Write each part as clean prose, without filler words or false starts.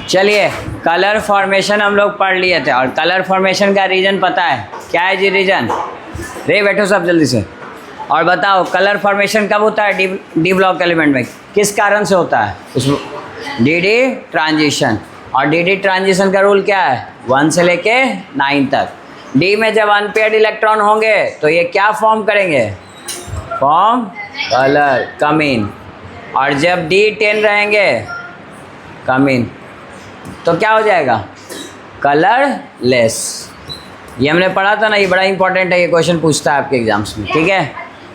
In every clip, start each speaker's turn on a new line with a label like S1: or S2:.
S1: चलिए, colour formation हम लोग पढ़ लिए थे, और कलर फॉर्मेशन का रीजन पता है क्या है जी? रीजन रे बैठो सब जल्दी से, और बताओ कलर फॉर्मेशन कब होता है डी ब्लॉक एलिमेंट में? किस कारण से होता है? उस डी डी ट्रांजिशन। और डी डी ट्रांजिशन का रूल क्या है? 1 से लेके 9 तक। डी में जब अनपेयर्ड इलेक्ट्रॉन होंगे तो ये क्या फॉर्म करेंगे? फॉर्म कलर कमीन। और जब डी 10 रहेंगे कमीन, तो क्या हो जाएगा? कलरलेस। ये हमने पढ़ा था ना, ये बड़ा इंपॉर्टेंट है, ये क्वेश्चन पूछता है आपके एग्जाम्स में, ठीक है?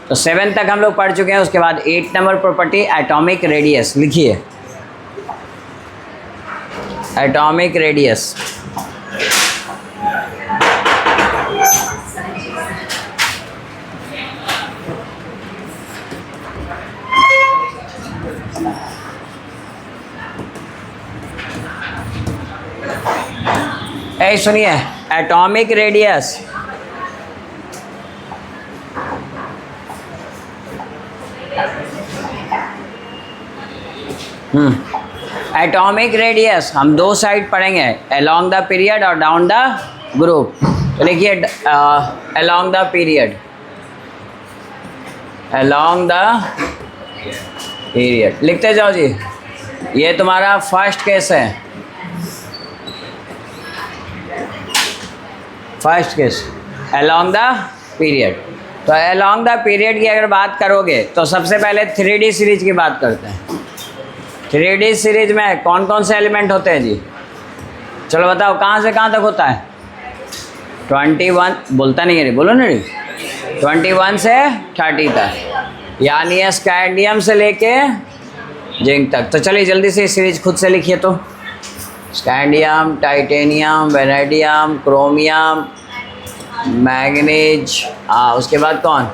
S1: तो 7 तक हम लोग पढ़ चुके हैं। उसके बाद 8 नंबर प्रॉपर्टी एटॉमिक रेडियस लिखिए। एटॉमिक रेडियस सुनिए, एटॉमिक रेडियस एटॉमिक रेडियस हम दो साइड पढ़ेंगे, अलोंग द पीरियड और डाउन द ग्रुप। तो लिखिए along the period, along the period लिखते जाओ जी। ये तुम्हारा फर्स्ट केस है, first case along the period. तो अलोंग द पीरियड की अगर बात करोगे तो सबसे पहले 3D सीरीज की बात करते हैं। 3D सीरीज में कौन कौन से एलिमेंट होते हैं जी? चलो बताओ, कहाँ से कहाँ तक होता है? 21 बोलता नहीं है रे, बोलो ना रे। 21 से 30 तक, यानी स्कैंडियम से लेके जिंक तक। तो चलिए जल्दी से सीरीज खुद से लिखिए। तो scandium, titanium, vanadium, chromium, manganese, उसके बाद कौन?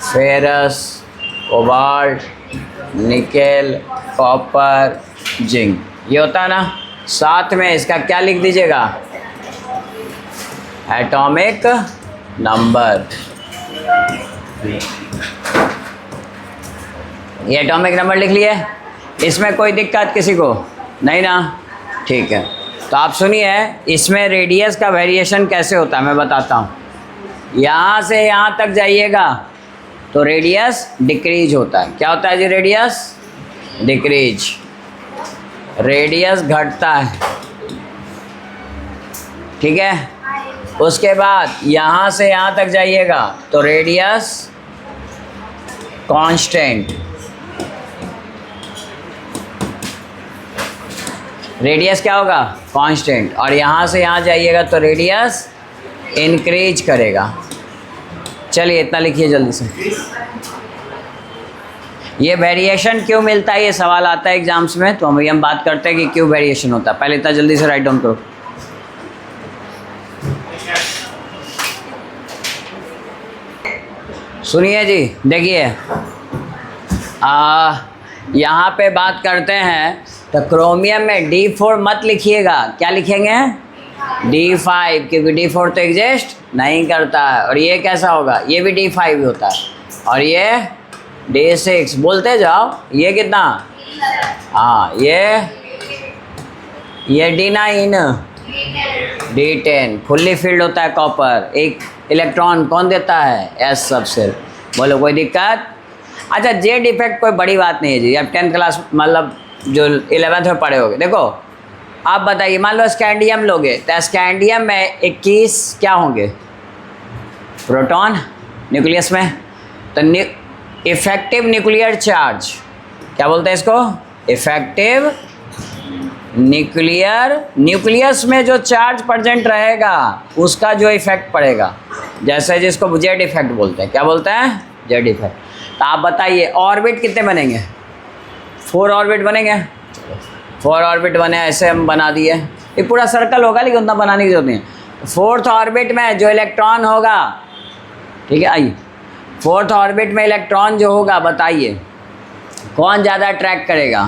S1: Ferrous, cobalt, nickel, copper, zinc. ये होता है ना। साथ में इसका क्या लिख दीजिएगा? Atomic number. ये एटॉमिक नंबर लिख लिए। इसमें कोई दिक्कत किसी को नहीं ना? ठीक है, तो आप सुनिए, इसमें रेडियस का वेरिएशन कैसे होता है मैं बताता हूँ। यहाँ से यहाँ तक जाइएगा तो रेडियस डिक्रीज होता है। क्या होता है जी? रेडियस डिक्रीज, रेडियस घटता है, ठीक है? उसके बाद यहाँ से यहाँ तक जाइएगा तो रेडियस कांस्टेंट, रेडियस क्या होगा? कांस्टेंट। और यहाँ से यहाँ जाइएगा तो रेडियस इंक्रीज करेगा। चलिए इतना लिखिए जल्दी से। ये वेरिएशन क्यों मिलता है, ये सवाल आता है एग्जाम्स में, तो हम बात करते हैं कि क्यों वेरिएशन होता है। पहले इतना जल्दी से राइट डाउन करो। सुनिए जी, देखिए यहाँ पे बात करते हैं तो क्रोमियम में D4 मत लिखिएगा। क्या लिखेंगे? D5, क्योंकि D4 तो एग्जिस्ट नहीं करता है। और ये कैसा होगा? ये भी D5 होता है। और ये D6 बोलते जाओ। ये कितना? हाँ, ये D9, D10 फुल्ली फील्ड होता है कॉपर। एक इलेक्ट्रॉन कौन देता है? S सबसे। बोलो कोई दिक्कत? अच्छा, जेड इफेक्ट कोई बड़ी बात नहीं है जी। अब 10th क्लास मतलब जो 11th में पढ़े होगे। देखो आप बताइए, मान लो स्कैंडियम लोगे तो स्कैंडियम में 21 क्या होंगे? प्रोटॉन न्यूक्लियस में। तो इफेक्टिव न्यूक्लियर चार्ज क्या बोलते हैं इसको? इफेक्टिव न्यूक्लियस में जो चार्ज प्रेजेंट रहेगा उसका जो इफेक्ट पड़ेगा, जैसे जिसको जेड इफेक्ट बोलते हैं। क्या बोलते हैं? Z effect. तो आप बताइए ऑर्बिट कितने बनेंगे? 4 ऑर्बिट बनेंगे। 4 ऑर्बिट बने, ऐसे हम बना दिए। ये पूरा सर्कल होगा लेकिन उतना बनाने की जरूरत नहीं है। 4th ऑर्बिट में जो इलेक्ट्रॉन होगा, ठीक है, आइए 4th ऑर्बिट में इलेक्ट्रॉन जो होगा, बताइए कौन ज़्यादा अट्रैक्ट करेगा?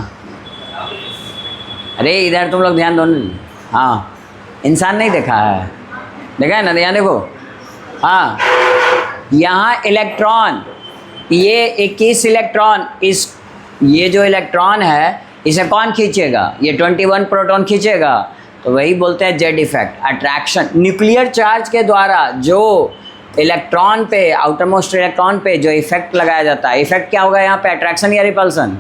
S1: अरे इधर तुम लोग ध्यान दो ना। हाँ, इंसान नहीं देखा है? देखा है ना? यहाँ देखो। हाँ, यहाँ इलेक्ट्रॉन, ये 21 इलेक्ट्रॉन, ये जो इलेक्ट्रॉन है इसे कौन खींचेगा? ये 21 प्रोटॉन खींचेगा, तो वही बोलते हैं Z effect, attraction. Nuclear charge के द्वारा जो इलेक्ट्रॉन पे, आउटर मोस्ट इलेक्ट्रॉन पे जो इफेक्ट लगाया जाता है, इफेक्ट क्या होगा यहाँ पे, अट्रैक्शन या रिपल्सन?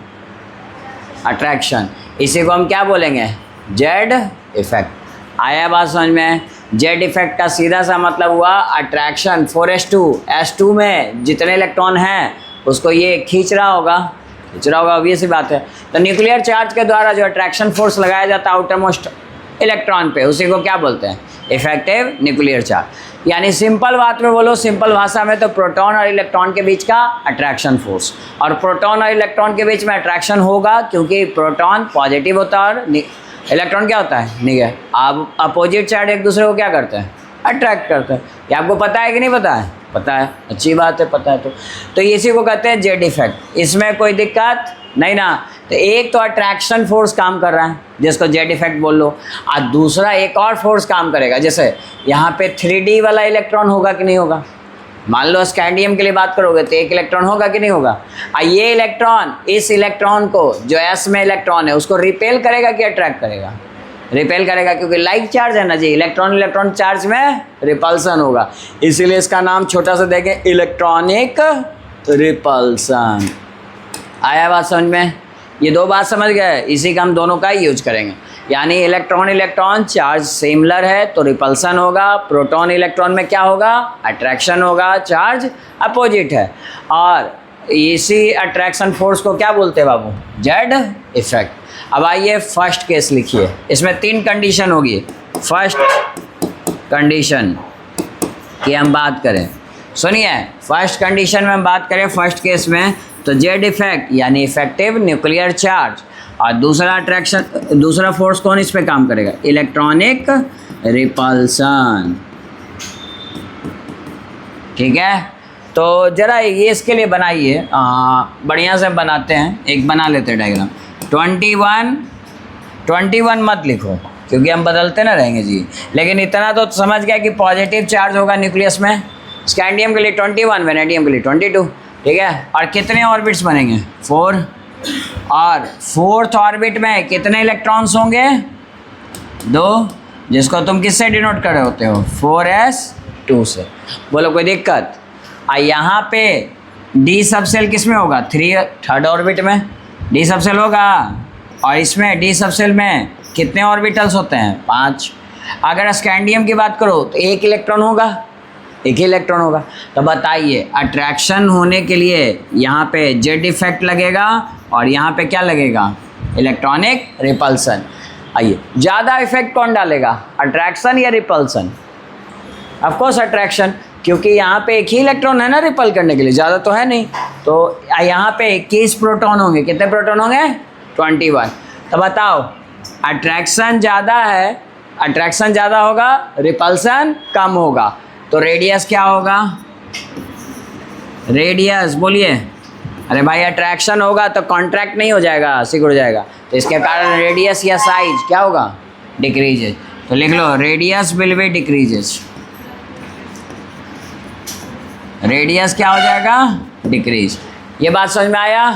S1: अट्रैक्शन। इसी को हम क्या बोलेंगे? Z effect. आया बात समझ में? जेड इफेक्ट का सीधा सा मतलब हुआ अट्रैक्शन। 4s2 S2 में जितने इलेक्ट्रॉन हैं उसको ये खींच रहा होगा, ऑब्वियस सी बात है। तो न्यूक्लियर चार्ज के द्वारा जो अट्रैक्शन फोर्स लगाया जाता है आउटर मोस्ट इलेक्ट्रॉन पे, उसी को क्या बोलते हैं? Effective nuclear charge. यानी सिंपल बात में बोलो, सिंपल भाषा में, तो प्रोटॉन और इलेक्ट्रॉन के बीच का अट्रैक्शन फोर्स। और प्रोटॉन और इलेक्ट्रॉन के बीच में अट्रैक्शन होगा क्योंकि प्रोटॉन पॉजिटिव होता है और इलेक्ट्रॉन क्या होता है? निगेटिव। अब अपोजिट चार्ज एक दूसरे को क्या करते हैं? अट्रैक्ट करते हैं। ये आपको पता है कि नहीं पता है? पता है, अच्छी बात है, पता है। तो इसी को कहते हैं जेड इफेक्ट। इसमें कोई दिक्कत नहीं ना। तो एक तो अट्रैक्शन फोर्स काम कर रहा है जिसको जेड इफेक्ट बोल लो, और दूसरा एक और फोर्स काम करेगा। जैसे यहाँ पे 3D वाला इलेक्ट्रॉन होगा कि नहीं होगा? मान लो स्कैंडियम के लिए बात करोगे तो एक इलेक्ट्रॉन होगा कि नहीं होगा? और ये इलेक्ट्रॉन इस इलेक्ट्रॉन को, जो S में इलेक्ट्रॉन है, उसको रिपेल करेगा कि अट्रैक्ट करेगा? रिपेल करेगा, क्योंकि लाइक चार्ज है ना जी। इलेक्ट्रॉन चार्ज में रिपल्सन होगा, इसीलिए इसका नाम छोटा सा देखें, इलेक्ट्रॉनिक रिपल्सन। आया बात समझ में? ये दो बात समझ गए, इसी का हम दोनों का ही यूज करेंगे। यानी इलेक्ट्रॉन चार्ज सिमिलर है तो रिपल्सन होगा, प्रोटॉन इलेक्ट्रॉन में क्या होगा? अट्रैक्शन होगा, चार्ज अपोजिट है। और इसी अट्रैक्शन फोर्स को क्या बोलते हैं बाबू? Z effect. अब आइए फर्स्ट केस लिखिए, इसमें 3 कंडीशन होगी। फर्स्ट कंडीशन की हम बात करें, सुनिए, फर्स्ट कंडीशन में हम बात करें फर्स्ट केस में, तो जेड इफेक्ट यानी इफेक्टिव न्यूक्लियर चार्ज। और दूसरा फोर्स कौन इस पे काम करेगा? Electronic repulsion. ठीक है, तो ज़रा ये इसके लिए बनाइए, बढ़िया से बनाते हैं, एक बना लेते हैं डायग्राम। 21 मत लिखो क्योंकि हम बदलते ना रहेंगे जी, लेकिन इतना तो समझ गया कि पॉजिटिव चार्ज होगा न्यूक्लियस में। स्कैंडियम के लिए 21, वेनेडियम के लिए 22। ठीक है, और कितने ऑर्बिट्स बनेंगे? 4। और फोर्थ ऑर्बिट में कितने इलेक्ट्रॉन्स होंगे? 2, जिसको तुम किससे डिनोट कर रहे होते हो? 4s2 से। बोलो कोई दिक्कत? यहाँ पे डी सबसेल किस में होगा? 3rd ऑर्बिट में डी सबसेल होगा। और इसमें डी सबसेल में कितने ऑर्बिटल्स होते हैं? 5। अगर स्कैंडियम की बात करो तो एक इलेक्ट्रॉन होगा, एक ही इलेक्ट्रॉन होगा। तो बताइए, अट्रैक्शन होने के लिए यहाँ पे जेड इफेक्ट लगेगा और यहाँ पे क्या लगेगा? Electronic repulsion. आइए, ज़्यादा इफेक्ट कौन डालेगा, अट्रैक्शन या रिपल्सन? ऑफ कोर्स अट्रैक्शन, क्योंकि यहाँ पे एक ही इलेक्ट्रॉन है ना रिपल करने के लिए, ज़्यादा तो है नहीं। तो यहाँ पे 21 प्रोटॉन होंगे। कितने प्रोटॉन होंगे? 21। तो बताओ, अट्रैक्शन ज़्यादा है, अट्रैक्शन ज़्यादा होगा, रिपल्सन कम होगा, तो रेडियस क्या होगा? रेडियस बोलिए। अरे भाई, अट्रैक्शन होगा तो कॉन्ट्रैक्ट नहीं हो जाएगा, सिकुड़ जाएगा, तो इसके कारण रेडियस या साइज क्या होगा? डिक्रीजेज। तो लिख लो, radius will be decreases. Radius क्या हो जाएगा? डिक्रीज। ये बात समझ में आया?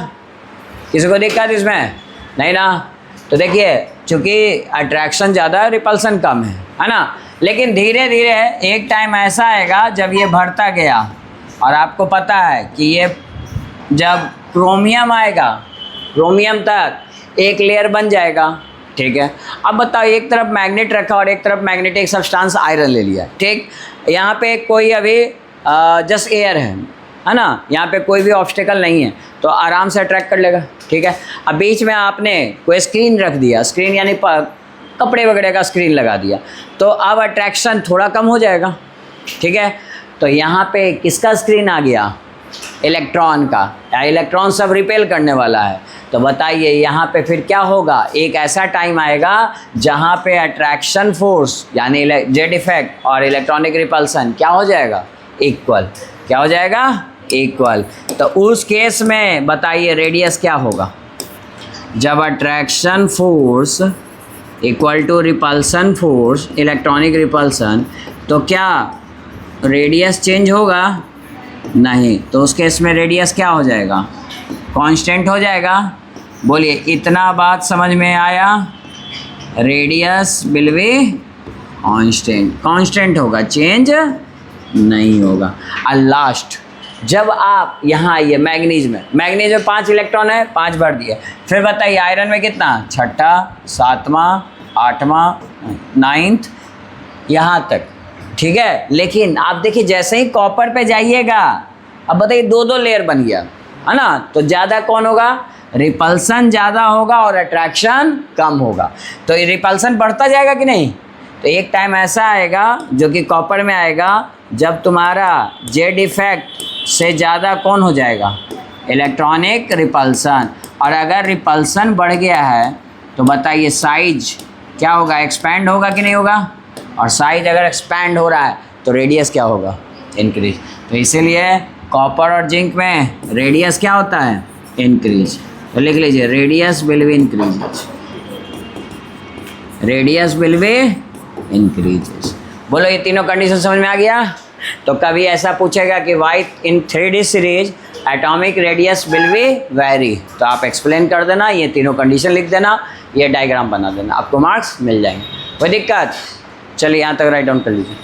S1: किसी को दिक्कत इसमें? नहीं ना? तो देखिए, चूँकि अट्रैक्शन ज़्यादा है, रिपल्सन कम है ना? लेकिन धीरे धीरे एक टाइम ऐसा आएगा जब ये बढ़ता गया, और आपको पता है कि ये जब क्रोमियम आएगा, क्रोमियम तक एक लेयर बन जाएगा। ठीक है, अब बताओ, एक तरफ मैग्नेट रखा और एक तरफ मैग्नेटिक सब्सटेंस आयरन ले लिया। ठीक, यहाँ पे कोई अभी जस्ट एयर है ना? यहाँ पे कोई भी ऑब्स्टेकल नहीं है, तो आराम से अट्रैक्ट कर लेगा। ठीक है, अब बीच में आपने कोई स्क्रीन रख दिया, स्क्रीन यानी कपड़े वगैरह का स्क्रीन लगा दिया, तो अब अट्रैक्शन थोड़ा कम हो जाएगा। ठीक है, तो यहाँ पे किसका स्क्रीन आ गया? इलेक्ट्रॉन का। इलेक्ट्रॉन सब रिपेल करने वाला है। तो बताइए, यहाँ पे फिर क्या होगा? एक ऐसा टाइम आएगा जहाँ पे अट्रैक्शन फोर्स यानी जेड इफेक्ट और इलेक्ट्रॉनिक रिपल्सन क्या हो जाएगा? इक्वल। क्या हो जाएगा? इक्वल। तो उस केस में बताइए रेडियस क्या होगा? जब attraction force equal to repulsion force, electronic repulsion, तो क्या रेडियस चेंज होगा? नहीं। तो उस केस में रेडियस क्या हो जाएगा? कांस्टेंट हो जाएगा। बोलिए, इतना बात समझ में आया? Radius will be constant, constant होगा, चेंज नहीं होगा। और लास्ट, जब आप यहाँ आइए मैग्नीज में 5 इलेक्ट्रॉन है, 5 भर दिए। फिर बताइए आयरन में कितना, 6ठा, 7वां, 8वां, 9th, यहाँ तक, ठीक है। लेकिन आप देखिए जैसे ही कॉपर पे जाइएगा, अब बताइए 2-2 लेयर बन गया, है ना। तो ज़्यादा कौन होगा, रिपल्सन ज़्यादा होगा और अट्रैक्शन कम होगा। तो ये रिपल्सन बढ़ता जाएगा कि नहीं। तो एक टाइम ऐसा आएगा जो कि कॉपर में आएगा, जब तुम्हारा जेड इफेक्ट से ज़्यादा कौन हो जाएगा, इलेक्ट्रॉनिक रिपल्सन। और अगर रिपल्सन बढ़ गया है तो बताइए साइज क्या होगा, एक्सपैंड होगा कि नहीं होगा। और साइज अगर एक्सपैंड हो रहा है तो रेडियस क्या होगा, इंक्रीज। तो इसीलिए कॉपर और जिंक में रेडियस क्या होता है, इंक्रीज। तो लिख लीजिए radius will be increase, radius will B increases. बोलो ये तीनों कंडीशन समझ में आ गया। तो कभी ऐसा पूछेगा कि why in 3D series atomic radius will be very, तो आप एक्सप्लेन कर देना, ये तीनों कंडीशन लिख देना, ये डायग्राम बना देना, आपको मार्क्स मिल जाएंगे। कोई दिक्कत। चलिए यहाँ तक राइट डाउन कर लीजिए।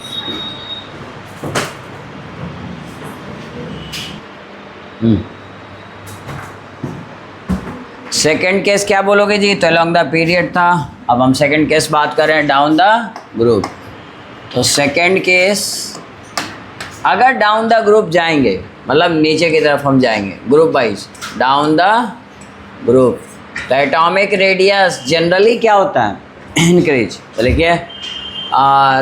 S1: सेकेंड केस क्या बोलोगे जी, तो अलोंग द पीरियड था। अब हम सेकेंड केस बात कर रहे हैं डाउन द ग्रुप। तो सेकेंड केस, अगर डाउन द ग्रुप जाएंगे, मतलब नीचे की तरफ हम जाएंगे group wise, down the group, तो एटॉमिक रेडियस जनरली क्या होता है, इंक्रीज। तो लिखिए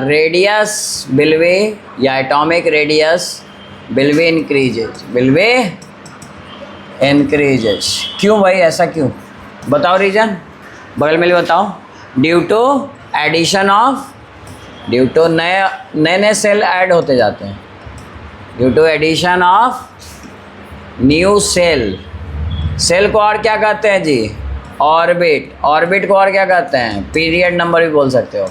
S1: रेडियस विल बी, या atomic radius will be increases, will be increases. क्यों भाई, ऐसा क्यों, बताओ रीजन, बगल में बताओ। Due to addition of, due to नए नए सेल ऐड होते जाते हैं, due to addition of new shell. Shell को और क्या कहते हैं जी, ऑर्बिट। ऑर्बिट को और क्या कहते हैं, पीरियड नंबर भी बोल सकते हो,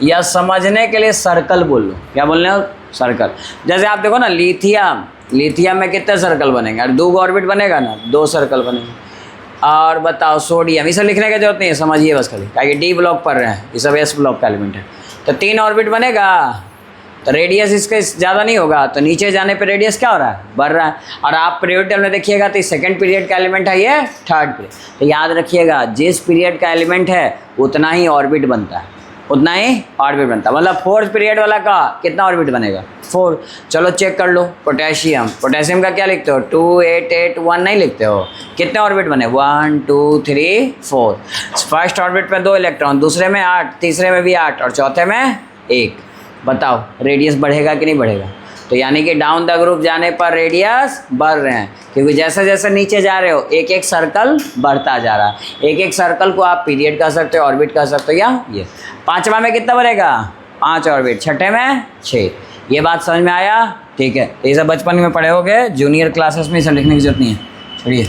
S1: या समझने के लिए सर्कल बोल लो। क्या बोलने हो, सर्कल। जैसे आप देखो ना लिथियम, लिथियम में कितने सर्कल बनेंगे, और 2 ऑर्बिट बनेगा ना, 2 सर्कल बनेंगे। और बताओ सोडियम, इसे लिखने की जरूरत नहीं है, समझिए बस खाली, क्या डी ब्लॉक पढ़ रहे हैं, ये सब एस ब्लॉक का एलिमेंट है। तो 3 ऑर्बिट बनेगा, तो रेडियस इसके ज़्यादा नहीं होगा, तो नीचे जाने पे रेडियस क्या हो रहा है, बढ़ रहा है। और आप पीरियड टेबल में देखिएगा तो सेकंड पीरियड का एलिमेंट है, ये थर्ड पीरियड। तो याद रखिएगा जिस पीरियड का एलिमेंट है उतना ही ऑर्बिट बनता है, उतना ही ऑर्बिट बनता है। मतलब 4th पीरियड वाला का कितना ऑर्बिट बनेगा, 4। चलो चेक कर लो। पोटेशियम, पोटेशियम का क्या लिखते हो, 2 8 8 1 नहीं लिखते हो, कितने ऑर्बिट बने, 1 2 3 4। फर्स्ट ऑर्बिट में 2 इलेक्ट्रॉन, दूसरे में 8, तीसरे में भी 8 और चौथे में 1। बताओ रेडियस बढ़ेगा कि नहीं बढ़ेगा। तो यानी कि डाउन द ग्रुप जाने पर रेडियस बढ़ रहे हैं, क्योंकि जैसे जैसे नीचे जा रहे हो एक एक सर्कल बढ़ता जा रहा है। एक एक सर्कल को आप पीरियड कह सकते हो, ऑर्बिट कह सकते हो, या ये 5वां में कितना बनेगा, 5 ऑर्बिट, 6ठे में 6। ये बात समझ में आया, ठीक है। ये सब बचपन में पढ़े होगे, जूनियर क्लासेस में सब लिखने की जरूरत नहीं है। छोड़िए,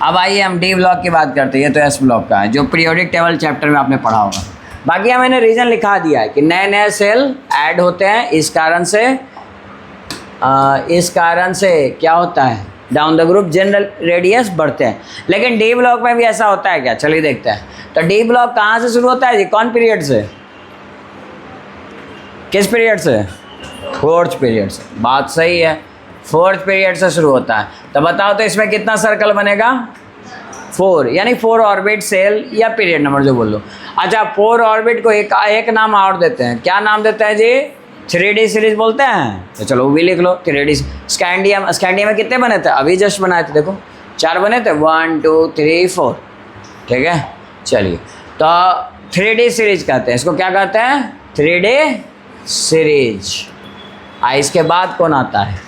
S1: अब आइए हम डी ब्लॉक की बात करते हैं। ये तो एस ब्लॉक का है, जो पीरियोडिक टेबल चैप्टर में आपने पढ़ा होगा। बाकी यहाँ मैंने रीज़न लिखा दिया है कि नए नए सेल ऐड होते हैं, इस कारण से क्या होता है, down the group general radius बढ़ते हैं। लेकिन डी ब्लॉक में भी ऐसा होता है क्या, चलिए देखते हैं। तो डी ब्लॉक कहाँ से शुरू होता है जी, कौन पीरियड से, किस पीरियड से, 4th पीरियड से। बात सही है, 4th पीरियड से शुरू होता है। तो बताओ तो इसमें कितना सर्कल बनेगा, 4, यानी 4 ऑर्बिट सेल या पीरियड नंबर जो बोल लो। अच्छा 4 ऑर्बिट को एक नाम और देते हैं, क्या नाम देते हैं जी, 3D सीरीज बोलते हैं। तो चलो वो भी लिख लो, 3D। स्कैंडियम, स्कैंडियम में कितने बने थे, अभी जस्ट बनाए थे, देखो 4 बने थे, 1 2 3 4, ठीक है। चलिए तो 3D सीरीज कहते हैं इसको, क्या कहते हैं, 3D सीरीज। इसके बाद कौन आता है,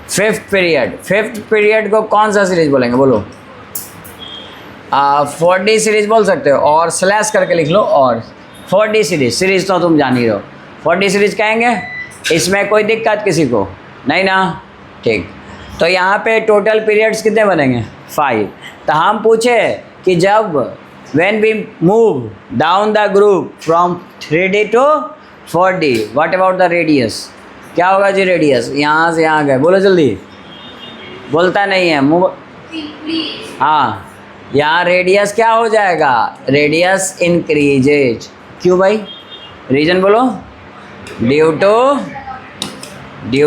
S1: 5th पीरियड। 5th पीरियड को कौन सा सीरीज बोलेंगे, बोलो। 4D सीरीज बोल सकते हो, और स्लैश करके लिख लो, और 4D सीरीज। सीरीज तो तुम जान ही रहो, 4D सीरीज कहेंगे। इसमें कोई दिक्कत किसी को नहीं ना, ठीक। तो यहाँ पे टोटल पीरियड्स कितने बनेंगे, 5। तो हम पूछे कि जब when we move down the group from 3D to 4D, what about the radius, क्या होगा जी रेडियस, यहाँ से यहाँ गए, बोलो जल्दी, बोलता नहीं है मूव, हाँ यहाँ रेडियस क्या हो जाएगा, रेडियस इंक्रीजेज। क्यों भाई, रीजन बोलो। Due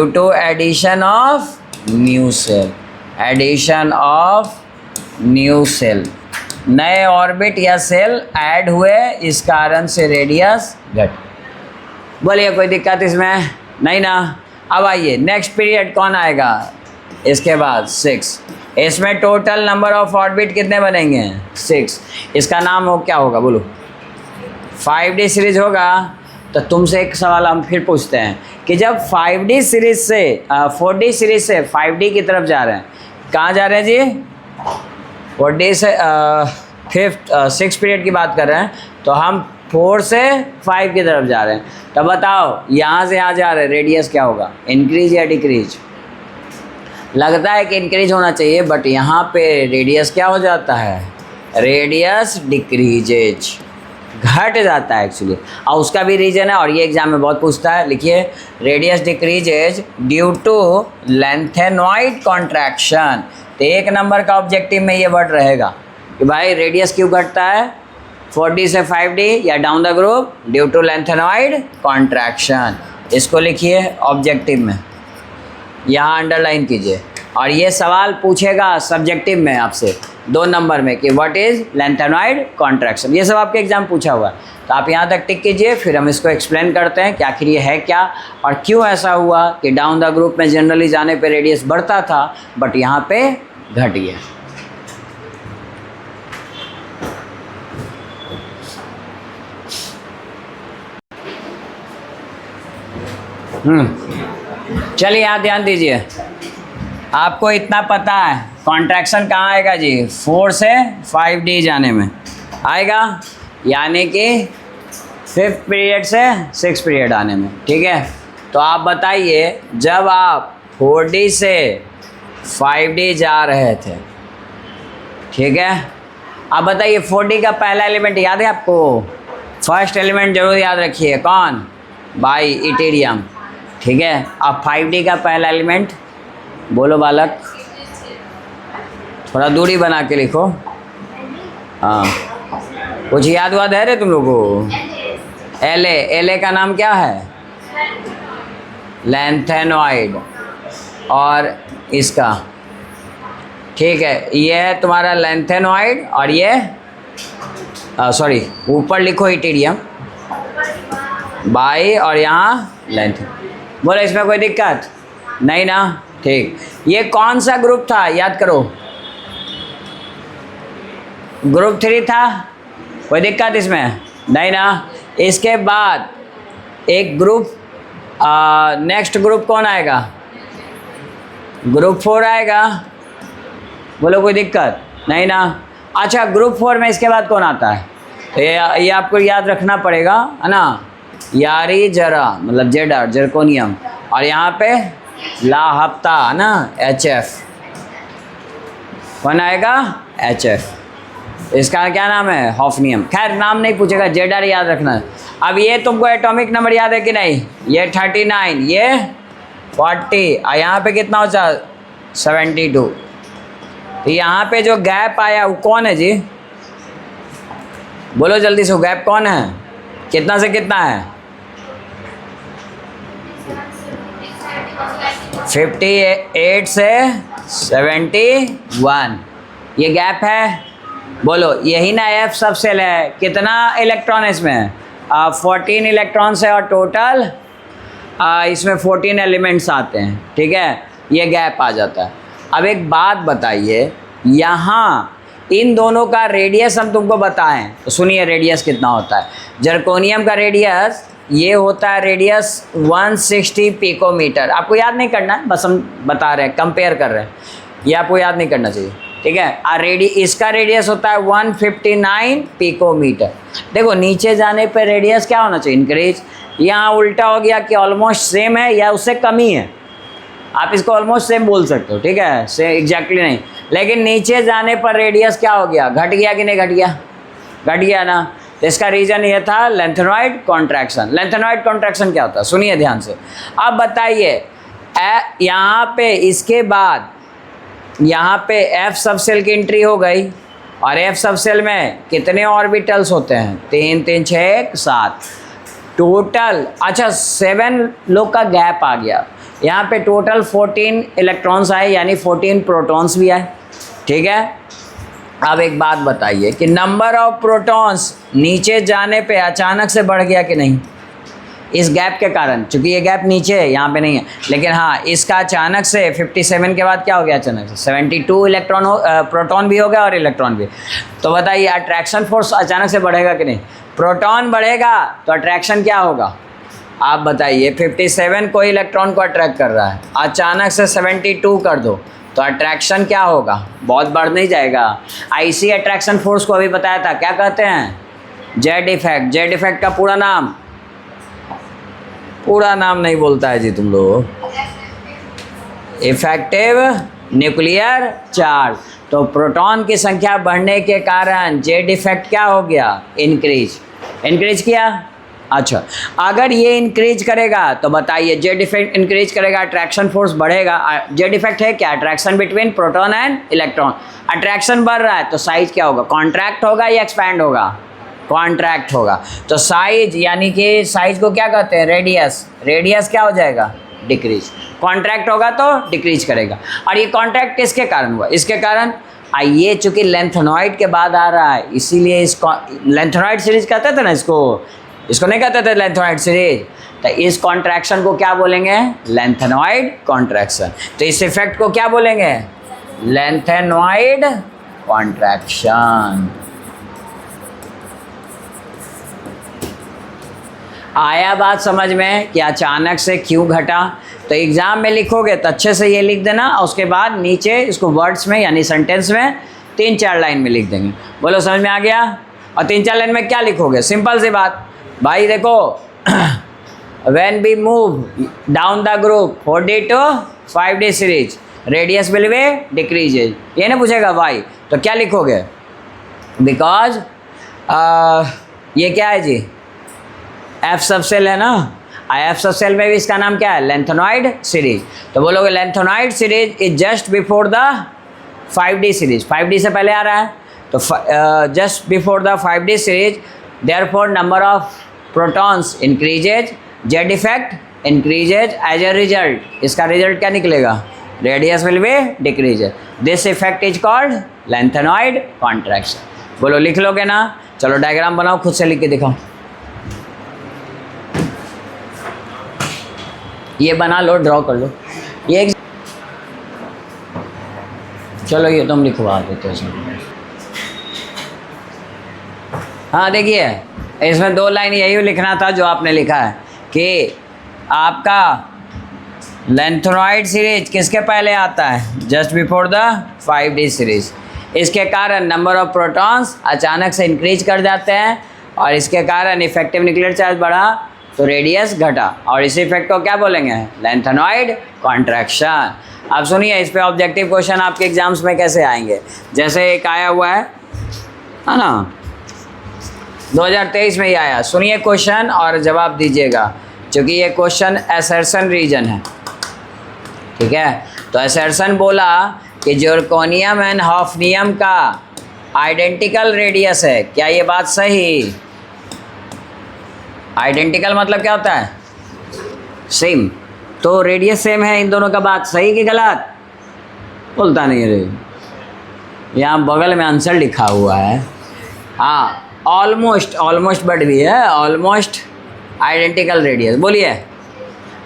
S1: to addition of new shell, addition of new shell, नए ऑर्बिट या सेल ऐड हुए, इस कारण से रेडियस घट। बोलिए कोई दिक्कत इसमें नहीं ना। अब आइए नेक्स्ट पीरियड कौन आएगा इसके बाद, 6। इसमें टोटल नंबर ऑफ ऑर्बिट कितने बनेंगे, 6। इसका नाम हो क्या होगा बोलो, 5D सीरीज होगा। तो तुमसे एक सवाल हम फिर पूछते हैं कि जब 5D सीरीज से 4D सीरीज से 5D की तरफ जा रहे हैं, कहाँ जा रहे हैं जी, 4D से 6 पीरियड की बात कर रहे हैं, तो हम 4 से 5 की तरफ जा रहे हैं। तो बताओ यहाँ से यहाँ जा रहे हैं, रेडियस क्या होगा, इंक्रीज या डिक्रीज। लगता है कि इंक्रीज होना चाहिए, बट यहाँ पे रेडियस क्या हो जाता है, रेडियस डिक्रीजेज, घट जाता है एक्चुअली। और उसका भी रीजन है, और ये एग्जाम में बहुत पूछता है, लिखिए radius decreases due to lanthanoid contraction. तो 1 नंबर का ऑब्जेक्टिव में ये वर्ड रहेगा कि भाई रेडियस क्यों घटता है 4D से 5D या down the group, due to lanthanoid contraction. इसको लिखिए ऑब्जेक्टिव में, यहाँ अंडरलाइन कीजिए। और ये सवाल पूछेगा सब्जेक्टिव में आपसे 2 नंबर में कि व्हाट इज़ लेंथेनॉइड कॉन्ट्रैक्शन। ये सब आपके एग्जाम पूछा हुआ है, तो आप यहाँ तक टिक कीजिए, फिर हम इसको एक्सप्लेन करते हैं कि आखिर ये है क्या और क्यों ऐसा हुआ कि डाउन द ग्रुप में जनरली जाने पे रेडियस बढ़ता था बट यहाँ पे घट गया। चलिए यहाँ ध्यान दीजिए, आपको इतना पता है कॉन्ट्रैक्शन कहाँ आएगा जी, 4 से 5D जाने में आएगा, यानी कि 5th पीरियड से 6th पीरियड आने में, ठीक है। तो आप बताइए जब आप 4D से 5D जा रहे थे, ठीक है, आप बताइए 4D का पहला एलिमेंट याद है आपको, फर्स्ट एलिमेंट जरूर याद रखिए, कौन, भाई इटेरियम, ठीक है। अब 5D का पहला एलिमेंट बोलो बालक, थोड़ा दूरी बना के लिखो, हाँ कुछ याद वाद है रे तुम लोगों को। एल का नाम क्या है, लेंथेनॉइड, और इसका, ठीक है, ये है तुम्हारा लेंथेनॉइड, और ये सॉरी ऊपर लिखो इटेरियम बाई, और यहाँ लेंथ। बोलो इसमें कोई दिक्कत नहीं ना, ठीक। ये कौन सा ग्रुप था याद करो, ग्रुप 3 था, कोई दिक्कत इसमें नहीं ना। इसके बाद एक ग्रुप नेक्स्ट ग्रुप कौन आएगा, ग्रुप 4 आएगा, बोलो कोई दिक्कत नहीं ना। अच्छा ग्रुप 4 में इसके बाद कौन आता है, तो ये आपको याद रखना पड़ेगा, है ना, यारी जरा मतलब जेडर जर्कोनियम, और यहाँ पे ला हफ्ता है ना, HF, कौन आएगा, HF, इसका क्या नाम है, हॉफनियम। खैर नाम नहीं पूछेगा, जेडर याद रखना। अब ये तुमको एटॉमिक नंबर याद है कि नहीं, ये 39, ये 40, और यहाँ पे कितना होता है 72। तो यहाँ पे जो गैप आया वो कौन है जी, बोलो जल्दी से, गैप कौन है, कितना से कितना है, 58 से 71, ये गैप है। बोलो यही ना F सब सेल है, कितना इलेक्ट्रॉन है इसमें, 14 इलेक्ट्रॉन्स है, और टोटल इसमें 14 एलिमेंट्स आते हैं, ठीक है, ये गैप आ जाता है। अब एक बात बताइए, यहाँ इन दोनों का रेडियस हम तुमको बताएं तो सुनिए रेडियस कितना होता है। जर्कोनियम का रेडियस ये होता है, रेडियस 160 पिकोमीटर। आपको याद नहीं करना है, बस हम बता रहे हैं, कंपेयर कर रहे हैं, ये आपको याद नहीं करना चाहिए, ठीक है। इसका रेडियस होता है 159 पिकोमीटर। देखो नीचे जाने पर रेडियस क्या होना चाहिए, इंक्रीज। यहाँ उल्टा हो गया कि ऑलमोस्ट सेम है या उससे कम ही है, आप इसको ऑलमोस्ट सेम बोल सकते हो, ठीक है, से एग्जैक्टली नहीं। लेकिन नीचे जाने पर रेडियस क्या हो गया, घट गया कि नहीं घट गया, घट गया ना। तो इसका रीज़न ये था लेंथेनॉइड कॉन्ट्रैक्शन। लेंथेनॉइड कॉन्ट्रैक्शन क्या होता है, सुनिए ध्यान से। अब बताइए यहाँ पे इसके बाद यहाँ पे F सब सेल की एंट्री हो गई, और एफ सब सेल में कितने ऑर्बिटल्स होते हैं? 3 3 6 7 टोटल। अच्छा 7 लोग का गैप आ गया, यहाँ पे टोटल 14 इलेक्ट्रॉन्स आए, यानी 14 प्रोटॉन्स भी आए। ठीक है, अब एक बात बताइए कि नंबर ऑफ प्रोटॉन्स नीचे जाने पे अचानक से बढ़ गया कि नहीं? इस गैप के कारण, चूंकि ये गैप नीचे है, यहाँ पे नहीं है, लेकिन हाँ इसका अचानक से 57 के बाद क्या हो गया? अचानक से 72 इलेक्ट्रॉन प्रोटॉन भी हो गया और इलेक्ट्रॉन भी। तो बताइए अट्रैक्शन फोर्स अचानक से बढ़ेगा कि नहीं? प्रोटॉन बढ़ेगा तो अट्रैक्शन क्या होगा? आप बताइए 57 कोई इलेक्ट्रॉन को अट्रैक्ट कर रहा है, अचानक से 72 कर दो तो अट्रैक्शन क्या होगा? बहुत बढ़ नहीं जाएगा। आईसी अट्रैक्शन फोर्स को अभी बताया था, क्या कहते हैं? Z effect. जेड इफेक्ट का पूरा नाम? पूरा नाम नहीं बोलता है जी तुम लोग। Effective nuclear charge. तो प्रोटॉन की संख्या बढ़ने के कारण जेड इफेक्ट क्या हो गया? इंक्रीज किया। अच्छा अगर ये इंक्रीज करेगा तो बताइए जेड इफेक्ट इंक्रीज करेगा, अट्रैक्शन फोर्स बढ़ेगा। जेड इफेक्ट है क्या? Attraction between proton and electron. Attraction बढ़ रहा है तो साइज क्या होगा? कॉन्ट्रैक्ट होगा या एक्सपैंड होगा? कॉन्ट्रैक्ट होगा। तो साइज, यानी कि साइज को क्या कहते हैं? रेडियस। रेडियस क्या हो जाएगा? डिक्रीज। कॉन्ट्रैक्ट होगा तो डिक्रीज करेगा। और ये कॉन्ट्रैक्ट किसके कारण हुआ? इसके कारण ये चूंकि लेंथेनॉइड के बाद आ रहा है, इसीलिए इसको लेंथेनॉइड सीरीज कहते थे ना, इसको नहीं कहते थे लेंथेनॉइड सीरीज। तो इस कॉन्ट्रैक्शन को क्या बोलेंगे? Lanthanoid contraction. तो इस इफेक्ट को क्या बोलेंगे? Lanthanoid contraction. आया बात समझ में कि अचानक से क्यों घटा? तो एग्जाम में लिखोगे तो अच्छे से ये लिख देना, और उसके बाद नीचे इसको वर्ड्स में यानी सेंटेंस में 3-4 लाइन में लिख देंगे। बोलो समझ में आ गया? और 3-4 लाइन में क्या लिखोगे? सिंपल सी बात भाई, देखो when we move down the group 4D to 5D series radius will be decreases. ये ना पूछेगा भाई, तो क्या लिखोगे? बिकॉज ये क्या है जी? एफ सब सेल है ना, एफ सब सेल में भी इसका नाम क्या है? Lanthanoid series. तो बोलोगे lanthanoid series is just before the 5D सीरीज। 5D से पहले आ रहा है, तो just before the 5D series, therefore number of protons increases, Z effect increases. As a result इसका रिजल्ट क्या निकलेगा? Radius will be decrease. This effect is called lanthanoid contraction. बोलो लिख लोगे ना? चलो डायग्राम बनाओ, खुद से लिख के दिखाओ। ये बना लो, ड्रॉ कर लो। ये चलो ये तुम लिखवा देते हो। हाँ देखिए, इसमें 2 लाइन यही लिखना था जो आपने लिखा है कि आपका लेंथेनॉइड सीरीज किसके पहले आता है? Just before the 5D series. इसके कारण नंबर ऑफ प्रोटॉन्स अचानक से इंक्रीज कर जाते हैं, और इसके कारण इफेक्टिव न्यूक्लियर चार्ज बढ़ा तो रेडियस घटा, और इस इफेक्ट को क्या बोलेंगे? Lanthanoid contraction. अब सुनिए, इस पे ऑब्जेक्टिव क्वेश्चन आपके एग्जाम्स में कैसे आएंगे। जैसे एक आया हुआ है ना, 2023 में ही आया। सुनिए क्वेश्चन और जवाब दीजिएगा, क्योंकि ये क्वेश्चन असर्शन रीजन है। ठीक है, तो असर्शन बोला कि जर्कोनियम एंड हॉफनियम का आइडेंटिकल रेडियस है। क्या ये बात सही? आइडेंटिकल मतलब क्या होता है? सेम। तो रेडियस सेम है इन दोनों का, बात सही कि गलत? बोलता नहीं रे, यहाँ बगल में आंसर लिखा हुआ है। हाँ ऑलमोस्ट बट भी है, ऑलमोस्ट आइडेंटिकल रेडियस। बोलिए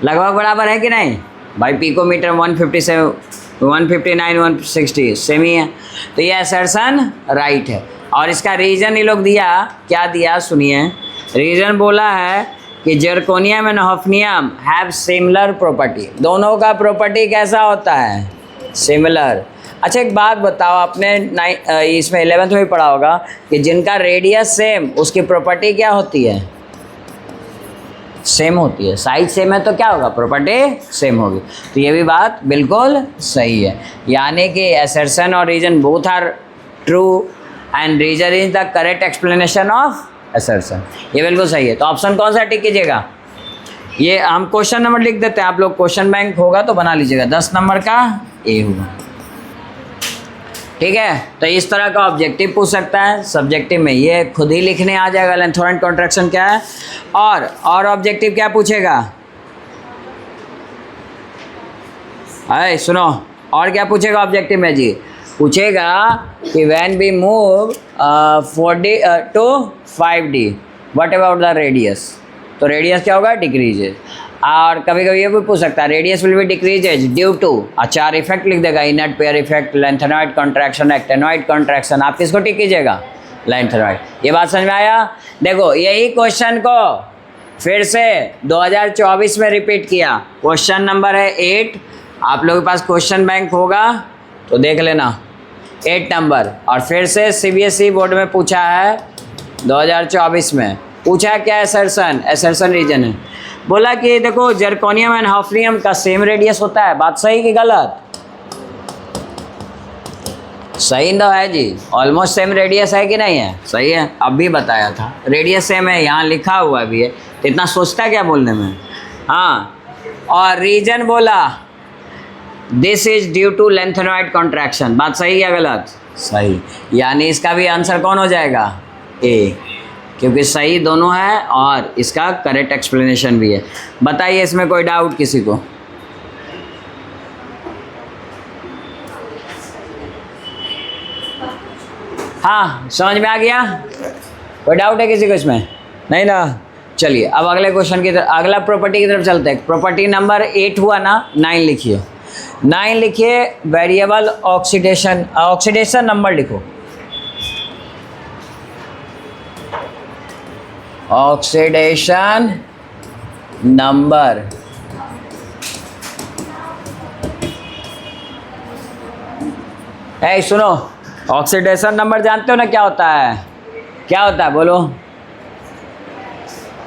S1: लगभग बराबर है कि नहीं भाई? पिकोमीटर 157, 159, 160 सेम ही है। तो ये असर्शन राइट है। और इसका रीज़न ये लोग दिया, क्या दिया सुनिए। रीज़न बोला है कि zirconium and hafnium have similar property. दोनों का प्रॉपर्टी कैसा होता है? सिमिलर। अच्छा एक बात बताओ, आपने इसमें 11th में भी पढ़ा होगा कि जिनका रेडियस सेम उसकी प्रॉपर्टी क्या होती है? सेम होती है। साइज सेम है तो क्या होगा? प्रॉपर्टी सेम होगी। तो ये भी बात बिल्कुल सही है, यानी कि असर्शन और reason both are true and reason is the correct explanation of assertion. ये बिल्कुल सही है। तो ऑप्शन कौन सा टिक कीजिएगा? ये हम क्वेश्चन नंबर लिख देते हैं, आप लोग क्वेश्चन बैंक होगा तो बना लीजिएगा। 10 नंबर का ए होगा। ठीक है, तो इस तरह का ऑब्जेक्टिव पूछ सकता है। सब्जेक्टिव में ये खुद ही लिखने आ जाएगा लेंथ और कॉन्ट्रैक्शन क्या है। और ऑब्जेक्टिव क्या पूछेगा, अरे सुनो, और क्या पूछेगा ऑब्जेक्टिव में जी, पूछेगा कि when we move 4D to 5D what about the radius. तो रेडियस क्या होगा, डिक्रीजेज। और कभी कभी ये भी पूछ सकता है radius will be decreases due to, 4 effect लिख देगा, inert pair effect, lanthanoid contraction, actinoid contraction. आप किसको टिक कीजिएगा, लेंथेनॉइड। ये बात समझ में आया। देखो यही क्वेश्चन को फिर से 2024 में रिपीट किया। क्वेश्चन नंबर है 8। आप लोगों के पास क्वेश्चन बैंक होगा तो देख लेना, 8 नंबर। और फिर से CBSE बोर्ड में पूछा है 2024 में। पूछा क्या, एसर्सन रीजन है। बोला कि देखो जर्कोनियम एंड हॉफनियम का सेम रेडियस होता है। बात सही कि गलत, सही तो है जी, ऑलमोस्ट सेम रेडियस है कि नहीं है, सही है। अभी बताया था रेडियस सेम है, यहाँ लिखा हुआ भी है, तो इतना सोचता क्या बोलने में। हाँ, और रीजन बोला this is due to lanthanoid contraction. बात सही या गलत, सही। यानी इसका भी आंसर कौन हो जाएगा, ए, क्योंकि सही दोनों है और इसका करेक्ट एक्सप्लेनेशन भी है। बताइए इसमें कोई डाउट किसी को। हाँ, समझ में आ गया, कोई डाउट है किसी को इसमें, नहीं ना। चलिए अब अगले क्वेश्चन की तरफ, अगला प्रॉपर्टी की तरफ चलते हैं। प्रॉपर्टी नंबर 8 हुआ ना, 9 लिखिए। 9 लिखिए, वेरिएबल ऑक्सीडेशन, ऑक्सीडेशन नंबर लिखो, ऑक्सीडेशन नंबर। सुनो, ऑक्सीडेशन नंबर जानते हो ना क्या होता है, क्या होता है बोलो।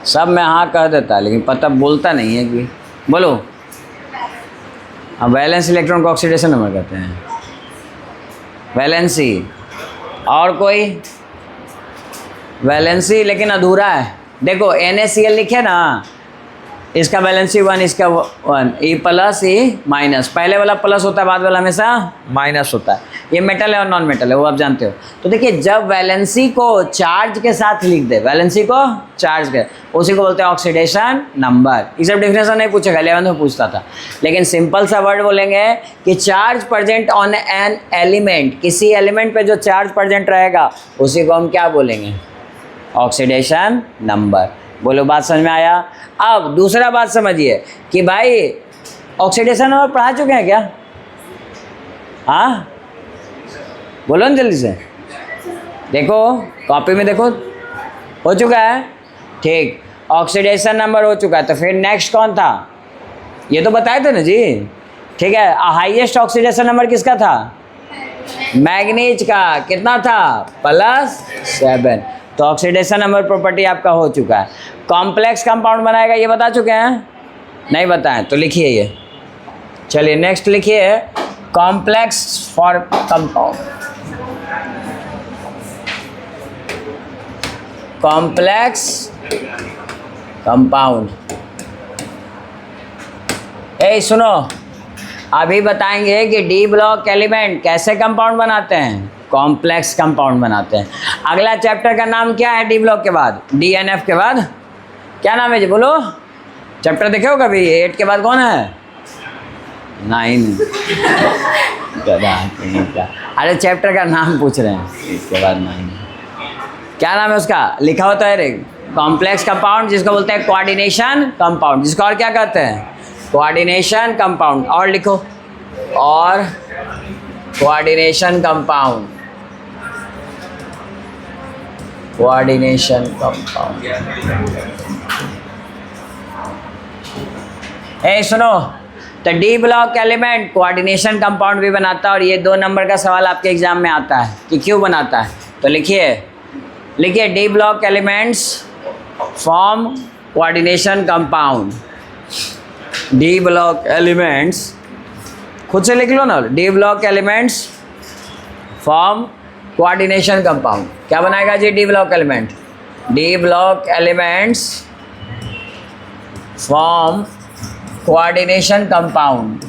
S1: सब में हाँ कह देता है लेकिन पता बोलता नहीं है कि बोलो। वैलेंस इलेक्ट्रॉन को ऑक्सीडेशन नंबर कहते हैं, वैलेंसी। और कोई वैलेंसी लेकिन अधूरा है। देखो NaCl लिखे ना, इसका वैलेंसी 1, इसका 1, E प्लस E माइनस। पहले वाला प्लस होता है, बाद वाला हमेशा माइनस होता है। ये मेटल है और नॉन मेटल है, वो आप जानते हो। तो देखिए जब वैलेंसी को चार्ज के साथ लिख दे, वैलेंसी को चार्ज के, उसी को बोलते हैं ऑक्सीडेशन नंबर। ये सब डिफिनेशन नहीं पूछेगा, 11th में पूछता था। लेकिन सिंपल सा वर्ड बोलेंगे कि charge present on an element, किसी एलिमेंट पे जो चार्ज प्रेजेंट रहेगा उसी को हम क्या बोलेंगे, ऑक्सीडेशन नंबर। बोलो बात समझ में आया। अब दूसरा बात समझिए कि भाई ऑक्सीडेशन नंबर पढ़ा चुके हैं क्या, हाँ बोलो ना जल्दी से। देखो कॉपी में देखो, हो चुका है, ठीक। ऑक्सीडेशन नंबर हो चुका है, तो फिर नेक्स्ट कौन था, ये तो बताए थे ना जी, ठीक है। हाईएस्ट ऑक्सीडेशन नंबर किसका था, मैग्नीज का। कितना था, +7। तो ऑक्सीडेशन नंबर प्रॉपर्टी आपका हो चुका है। कॉम्प्लेक्स कंपाउंड बनाएगा ये बता चुके हैं, नहीं बताएं तो लिखिए ये। चलिए नेक्स्ट लिखिए, complex for compound, complex compound. सुनो, अभी बताएंगे कि डी ब्लॉक एलिमेंट कैसे कंपाउंड बनाते हैं, कॉम्प्लेक्स कंपाउंड बनाते हैं। अगला चैप्टर का नाम क्या है, डी ब्लॉक के बाद, DNF के बाद क्या नाम है जी, बोलो। चैप्टर देखे हो कभी, 8 के बाद कौन है, 9। अरे चैप्टर का नाम पूछ रहे हैं, इसके बाद 9 क्या नाम है उसका, लिखा होता है कॉम्प्लेक्स कंपाउंड, जिसको बोलते हैं कोऑर्डिनेशन कंपाउंड, जिसको और क्या कहते हैं, कोऑर्डिनेशन कंपाउंड। और लिखो, और कोऑर्डिनेशन कंपाउंड, कोऑर्डिनेशन कंपाउंड। सुनो, तो D block element coordination compound भी बनाता है, और ये 2 नंबर का सवाल आपके एग्जाम में आता है कि क्यों बनाता है। तो लिखिए D block elements form coordination compound. D block elements, खुद से लिख लो ना, D block elements form coordination compound. क्या बनाएगा G D block element, D block elements form coordination compound.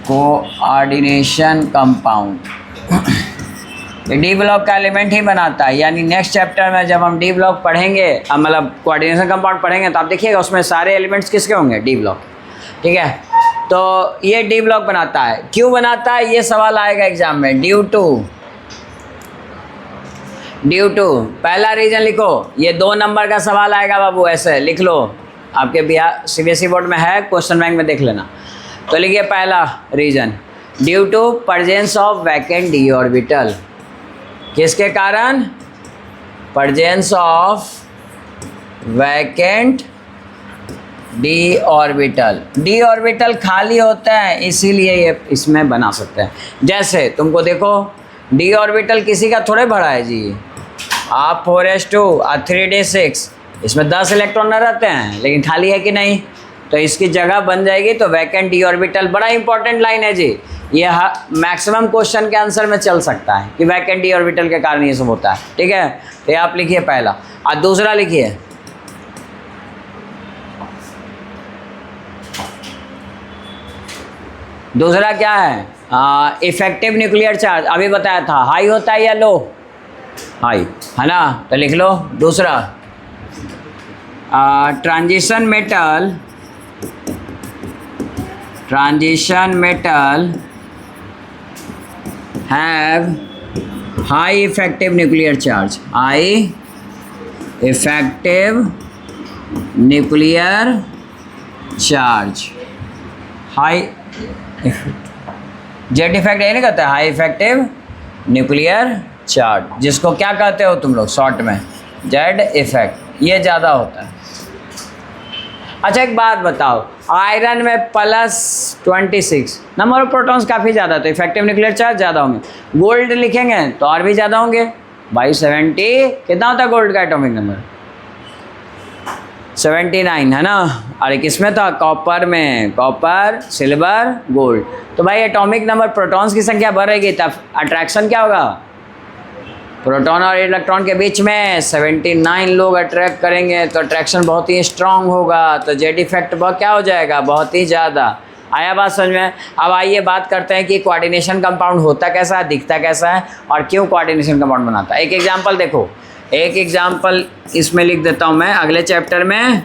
S1: Coordination compound, ये डी ब्लॉक का एलिमेंट ही बनाता है। यानी नेक्स्ट चैप्टर में जब हम डी ब्लॉक पढ़ेंगे, मतलब कोऑर्डिनेशन कंपाउंड पढ़ेंगे, तो आप देखिएगा उसमें सारे एलिमेंट्स किसके होंगे, डी ब्लॉक। ठीक है, तो ये डी ब्लॉक बनाता है। क्यों बनाता है, ये सवाल आएगा एग्जाम में। ड्यू टू पहला रीजन लिखो, ये 2 नंबर का सवाल आएगा बाबू, ऐसे लिख लो, आपके बिहार सीबीएसई बोर्ड में है, क्वेश्चन बैंक में देख लेना। तो लिखिए पहला reason, due to presence of vacant d orbital. किसके कारण, presence of vacant d orbital. D orbital खाली होता है, इसीलिए ये इसमें बना सकते हैं। जैसे तुमको देखो, डी ऑर्बिटल किसी का थोड़े भरा है जी, आप 4s2 और 3d6, इसमें 10 इलेक्ट्रॉन न रहते हैं, लेकिन खाली है कि नहीं, तो इसकी जगह बन जाएगी। तो वैकेंट डी ऑर्बिटल बड़ा इंपॉर्टेंट लाइन है जी, ये मैक्सिमम क्वेश्चन के आंसर में चल सकता है कि वैकेंट डी ऑर्बिटल के कारण ये सब होता है। ठीक है, तो ये आप लिखिए पहला। और दूसरा लिखिए, दूसरा क्या है, इफेक्टिव न्यूक्लियर चार्ज। अभी बताया था, हाई होता है या लो, हाई है ना, तो लिख लो दूसरा। Transition metal have high effective nuclear charge, high effective nuclear charge, high Z effect यही नहीं कहते, हाई इफेक्टिव न्यूक्लियर चार्ज, जिसको क्या कहते हो तुम लोग शॉर्ट में, जेड इफेक्ट, ये ज़्यादा होता है। अच्छा एक बात बताओ, आयरन में +26 नंबर ऑफ प्रोटॉन्स काफ़ी ज़्यादा, तो इफेक्टिव न्यूक्लियर चार्ज ज़्यादा होंगे। गोल्ड लिखेंगे तो और भी ज़्यादा होंगे भाई, 70 कितना होता है गोल्ड का एटॉमिक नंबर, 79 है ना। अरे किसमें था, कॉपर में, कॉपर सिल्वर गोल्ड। तो भाई एटॉमिक नंबर, प्रोटॉन्स की संख्या बढ़ेगी तब अट्रैक्शन क्या होगा, प्रोटॉन और इलेक्ट्रॉन के बीच में 79 लोग अट्रैक्ट करेंगे, तो अट्रैक्शन बहुत ही स्ट्रांग होगा, तो जेड इफेक्ट बहुत क्या हो जाएगा, बहुत ही ज़्यादा। आया बात समझ में। अब आइए बात करते हैं कि कोऑर्डिनेशन कंपाउंड होता कैसा है, दिखता कैसा है, और क्यों कोऑर्डिनेशन कंपाउंड बनाता है। एक एग्जाम्पल देखो, एक एग्जाम्पल इसमें लिख देता हूँ मैं, अगले चैप्टर में,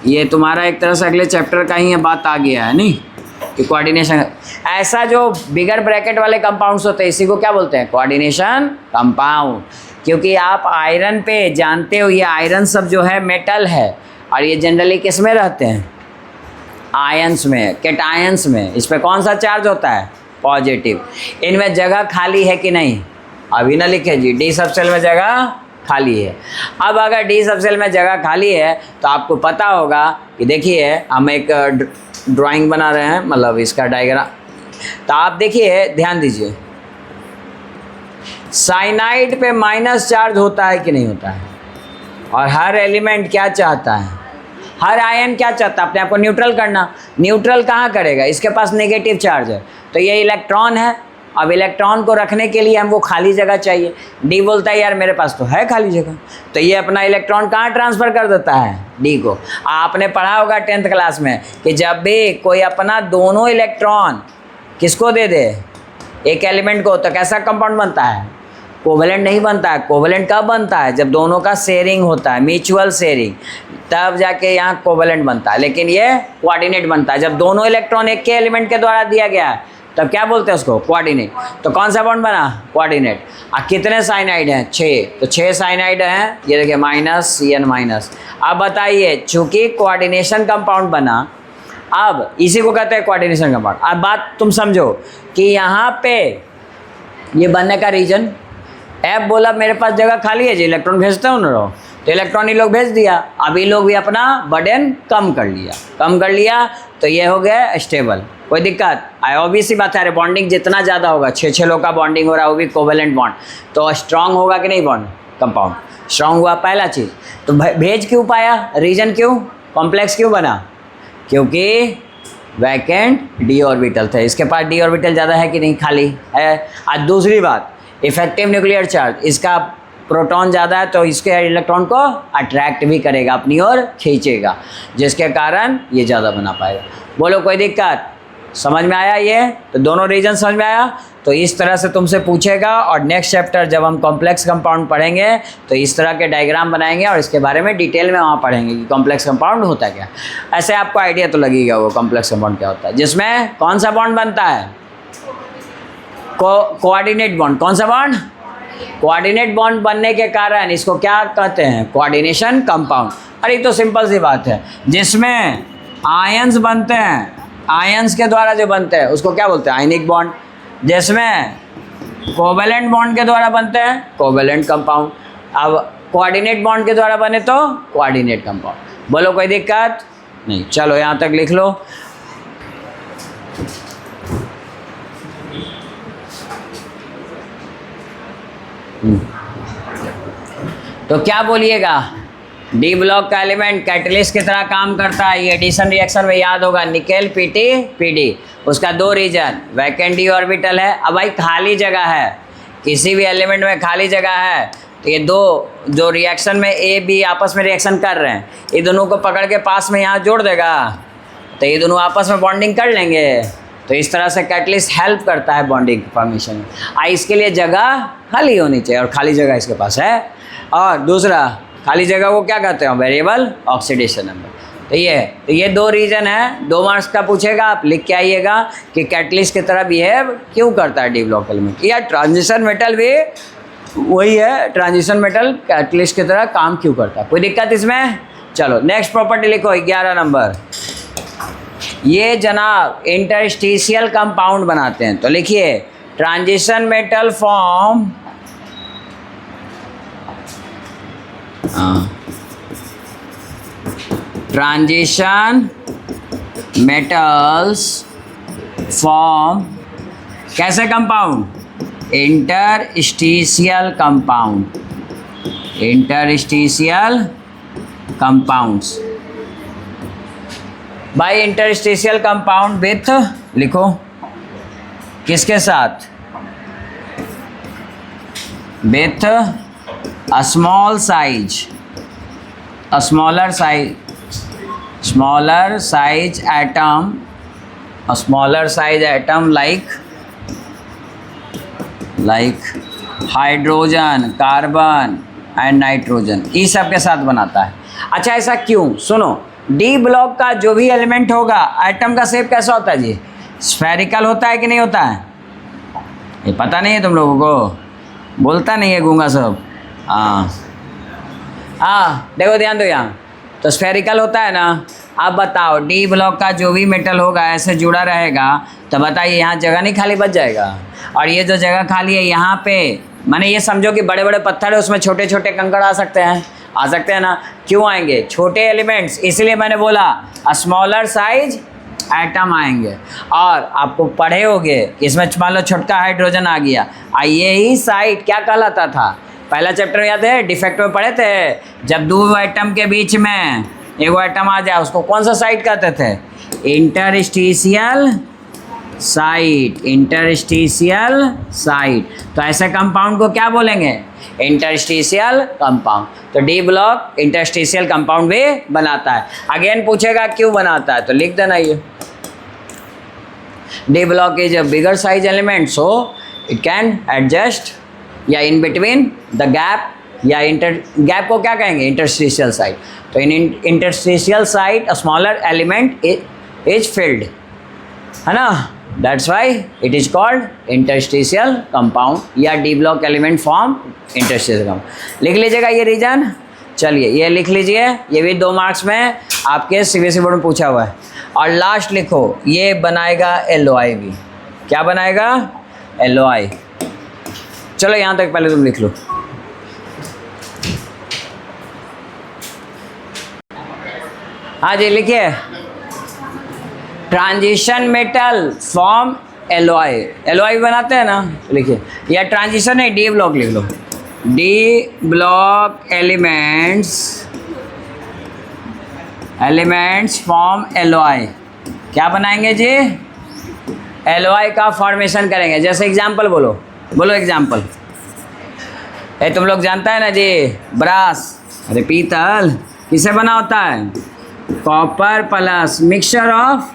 S1: ये तुम्हारा एक तरह से अगले चैप्टर का ही ये बात आ गया है नहीं, कि कोऑर्डिनेशन, ऐसा जो बिगर ब्रैकेट वाले कंपाउंड्स होते हैं इसी को क्या बोलते हैं, कोऑर्डिनेशन कंपाउंड। क्योंकि आप आयरन पे जानते हो, ये आयरन सब जो है मेटल है, और ये जनरली किस में रहते हैं, आयंस में, कैटायंस में। इस पर कौन सा चार्ज होता है, पॉजिटिव। इनमें जगह खाली है कि नहीं, अभी ना लिखे जी, डी सबसेल में जगह खाली है। अब अगर डी सबसेल में जगह खाली है तो आपको पता होगा कि देखिए हम एक ड्राइंग बना रहे हैं, मतलब इसका डायग्राम, तो आप देखिए ध्यान दीजिए, साइनाइड पे माइनस चार्ज होता है कि नहीं होता है, और हर एलिमेंट क्या चाहता है, हर आयन क्या चाहता है, अपने आप को न्यूट्रल करना। न्यूट्रल कहाँ करेगा, इसके पास नेगेटिव चार्ज है, तो ये इलेक्ट्रॉन है। अब इलेक्ट्रॉन को रखने के लिए हमको खाली जगह चाहिए, डी बोलता है यार मेरे पास तो है खाली जगह, तो ये अपना इलेक्ट्रॉन कहाँ ट्रांसफ़र कर देता है, डी को। आपने पढ़ा होगा 10th क्लास में कि जब भी कोई अपना दोनों इलेक्ट्रॉन किसको दे दे, एक एलिमेंट को, तो कैसा कंपाउंड बनता है, कोवेलेंट नहीं बनता है। कोवेलेंट कब बनता है, जब दोनों का शेयरिंग होता है, म्यूचुअल शेयरिंग, तब जाके यहाँ कोवेलेंट बनता है। लेकिन ये कोऑर्डिनेट बनता है जब दोनों इलेक्ट्रॉन एक के एलिमेंट के द्वारा दिया गया है, तब क्या बोलते हैं उसको, कोऑर्डिनेट। तो कौन सा बॉन्ड बना, कोऑर्डिनेट। कितने साइनाइड हैं, 6, तो 6 साइनाइड हैं, ये देखिए माइनस CN माइनस। अब बताइए, चूंकि कोऑर्डिनेशन कंपाउंड बना, अब इसी को कहते हैं कोऑर्डिनेशन कंपाउंड। अब बात तुम समझो कि यहाँ पे ये बनने का रीजन, एफ बोला मेरे पास जगह खाली है जी, इलेक्ट्रॉन भेजते हो ना, तो इलेक्ट्रॉन ही लोग भेज दिया। अब ये लोग भी अपना बर्डन कम कर लिया, तो ये हो गया स्टेबल, कोई दिक्कत। ऑब्वियस सी बात है, बॉन्डिंग जितना ज़्यादा होगा, 6 लोग का बॉन्डिंग हो रहा है, वो भी कोवेलेंट बॉन्ड, तो स्ट्रांग होगा कि नहीं बॉन्ड, कंपाउंड स्ट्रांग हुआ, पहला चीज़। तो भेज क्यों पाया, रीजन क्यों, कॉम्प्लेक्स क्यों बना, क्योंकि वैकेंट डी ऑर्बिटल थे, इसके पास डी ऑर्बिटल ज़्यादा है कि नहीं, खाली है। और दूसरी बात, इफेक्टिव न्यूक्लियर चार्ज, इसका प्रोटॉन ज़्यादा है, तो इसके इलेक्ट्रॉन को अट्रैक्ट भी करेगा, अपनी ओर खींचेगा, जिसके कारण ये ज़्यादा बना पाएगा। बोलो कोई दिक्कत, समझ में आया ये? तो दोनों रीजन समझ में आया? तो इस तरह से तुमसे पूछेगा और नेक्स्ट चैप्टर जब हम कॉम्प्लेक्स कंपाउंड पढ़ेंगे तो इस तरह के डायग्राम बनाएंगे और इसके बारे में डिटेल में वहाँ पढ़ेंगे कि कॉम्प्लेक्स कंपाउंड होता क्या। ऐसे आपको आइडिया तो लगेगा वो कॉम्प्लेक्स कंपाउंड क्या होता है, जिसमें कौन सा बॉन्ड बनता है? Coordinate bond. कौन सा बॉन्ड? कोऑर्डिनेट बॉन्ड बनने के कारण इसको क्या कहते हैं? Coordination compound. अरे तो सिंपल सी बात है, जिसमें आयंस बनते हैं, आयंस के द्वारा जो बनते हैं उसको क्या बोलते हैं? Ionic bond. जिसमें कोवेलेंट बॉन्ड के द्वारा बनते हैं कोवेलेंट कंपाउंड। अब कोऑर्डिनेट बॉन्ड के द्वारा बने तो कोऑर्डिनेट कंपाउंड। बोलो कोई दिक्कत नहीं? चलो यहाँ तक लिख लो। तो क्या बोलिएगा? डी ब्लॉक का एलिमेंट कैटलिस्ट की तरह काम करता है। ये एडिशन रिएक्शन में याद होगा, निकेल पीटी पीडी। उसका दो रीजन, वैकेंट डी ऑर्बिटल है। अब भाई खाली जगह है, किसी भी एलिमेंट में खाली जगह है तो ये दो जो रिएक्शन में ए बी आपस में रिएक्शन कर रहे हैं, ये दोनों को पकड़ के पास में यहाँ जोड़ देगा तो ये दोनों आपस में बॉन्डिंग कर लेंगे। तो इस तरह से कैटलिस्ट हेल्प करता है बॉन्डिंग फॉर्मेशन में। इसके लिए जगह खाली होनी चाहिए और खाली जगह इसके पास है। और दूसरा, खाली जगह को क्या कहते हैं? Variable oxidation number. तो ये दो रीजन है। 2 मार्क्स का पूछेगा, आप लिख के आइएगा कि कैटलिस्ट की तरह बिहेव क्यों करता है डी ब्लॉक एलिमेंट। या ट्रांजिशन मेटल भी वही है, ट्रांजिशन मेटल कैटलिस्ट की तरह काम क्यों करता है। कोई दिक्कत इसमें? चलो नेक्स्ट प्रॉपर्टी लिखो, 11 नंबर। ये जनाब इंटरस्टिशियल कंपाउंड बनाते हैं। तो लिखिए, transition metal form transition metals form कैसे compound? Interstitial compound. Interstitial compounds by interstitial compound with, लिखो किसके साथ? With a small size, a smaller size atom, a smaller size atom like hydrogen, carbon and nitrogen, इस सब के साथ बनाता है। अच्छा ऐसा क्यों? सुनो, डी ब्लॉक का जो भी एलिमेंट होगा एटम का शेप कैसा होता है जी? स्फेरिकल होता है कि नहीं होता है? ये पता नहीं है तुम लोगों को? बोलता नहीं है गूंगा सब। देखो ध्यान दो यहाँ, तो स्फेरिकल होता है ना। अब बताओ, डी ब्लॉक का जो भी मेटल होगा ऐसे जुड़ा रहेगा तो बताइए यहाँ जगह नहीं खाली बच जाएगा। और ये जो जगह खाली है यहाँ पे, माने ये समझो कि बड़े बड़े पत्थर है, उसमें छोटे छोटे कंकड़ आ सकते हैं ना। क्यों आएंगे? छोटे एलिमेंट्स, इसलिए मैंने बोला स्मॉलर साइज एटम आएंगे। और आपको पढ़े होगे इसमें मान लो छोटा हाइड्रोजन आ गया, यही साइड क्या कहलाता था? पहला चैप्टर याद है, डिफेक्ट में पढ़े थे, जब दो एटम के बीच में एगो एटम आ जाए उसको कौन सा साइट कहते थे? Interstitial site. Interstitial site. तो ऐसे कंपाउंड को क्या बोलेंगे? Interstitial compound. तो डी ब्लॉक इंटरस्टिशियल कंपाउंड भी बनाता है। अगेन पूछेगा क्यों बनाता है, तो लिख देना ये, D block is a bigger size element so it can adjust या इन बिटवीन द गैप, या गैप को क्या कहेंगे? Interstitial site. तो in interstitial site a smaller element is filled, है ना। That's why it is called interstitial compound या D block element form interstitial compound. लिख लीजिएगा ये रीजन। चलिए ये लिख लीजिए, ये भी 2 मार्क्स में आपके सीबीएसई बोर्ड में पूछा हुआ है। और लास्ट लिखो, ये बनाएगा LOI भी। क्या बनाएगा? LOI। चलो यहाँ तक पहले तुम लिख लो। हाँ जी लिखिए, ट्रांजिशन मेटल फॉर्म LOI बनाते हैं ना, लिखिए। या ट्रांजिशन है, डी ब्लॉक लिख लो। D block elements form LOI। क्या बनाएंगे जी? LOI का फॉर्मेशन करेंगे। जैसे एग्जाम्पल बोलो एग्जाम्पल। तुम लोग जानता है ना जी, ब्रास, अरे पीतल किसे बना होता है? कॉपर प्लस मिक्सचर ऑफ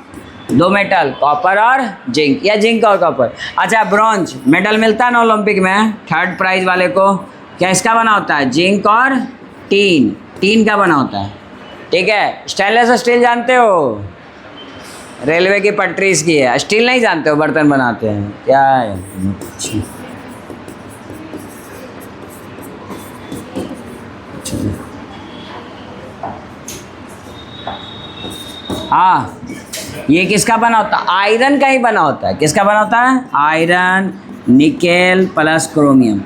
S1: दो मेटल, कॉपर और जिंक, या जिंक और कॉपर। अच्छा, ब्रॉन्ज मेडल मिलता है ना ओलंपिक में थर्ड प्राइज वाले को, क्या इसका बना होता है? जिंक और टीन, टीन का बना होता है, ठीक है। स्टेनलेस स्टील जानते हो, रेलवे की पटरीज की है। स्टील नहीं जानते हो, बर्तन बनाते हैं क्या है? हाँ, ये किसका बना होता है? आयरन का ही बना होता है। किसका बना होता है? Iron, nickel plus chromium.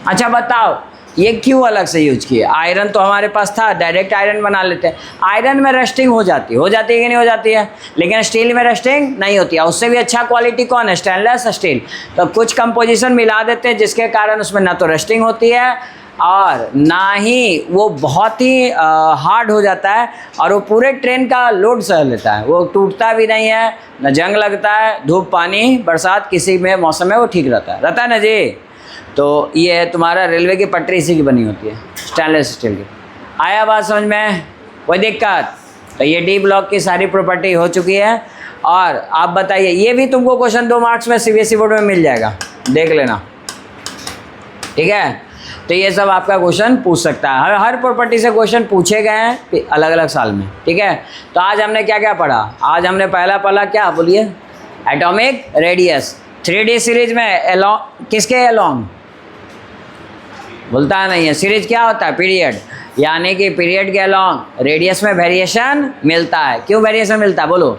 S1: अच्छा बताओ, ये क्यों अलग से यूज किए? आयरन तो हमारे पास था, डायरेक्ट आयरन बना लेते हैं। आयरन में रस्टिंग हो जाती है कि नहीं हो जाती है, लेकिन स्टील में रस्टिंग नहीं होती है। उससे भी अच्छा क्वालिटी कौन है? Stainless steel. तो कुछ कंपोजिशन मिला देते हैं जिसके कारण उसमें ना तो रस्टिंग होती है और ना ही वो बहुत ही हार्ड हो जाता है, और वो पूरे ट्रेन का लोड सह लेता है। वो टूटता भी नहीं है, ना जंग लगता है, धूप पानी बरसात किसी में मौसम में वो ठीक रहता है ना जी। तो ये है तुम्हारा रेलवे की पटरी, इसी की बनी होती है, स्टेनलेस स्टील की। आया बात समझ में? कोई दिक्कत? तो ये डी ब्लॉक की सारी प्रॉपर्टी हो चुकी है। और आप बताइए, ये भी तुमको क्वेश्चन 2 मार्क्स में सीबीएसई बोर्ड में मिल जाएगा, देख लेना, ठीक है। तो ये सब आपका क्वेश्चन पूछ सकता है, हर प्रॉपर्टी से क्वेश्चन पूछे गए हैं अलग अलग साल में, ठीक है। तो आज हमने क्या क्या पढ़ा? आज हमने पहला पढ़ा क्या, बोलिए? Atomic radius. 3D सीरीज में एलॉन्ग, किसके एलॉन्ग? बोलता नहीं है। सीरीज क्या होता है? पीरियड, यानी कि पीरियड के अलॉन्ग रेडियस में वेरिएशन मिलता है। क्यों वेरिएशन मिलता है बोलो?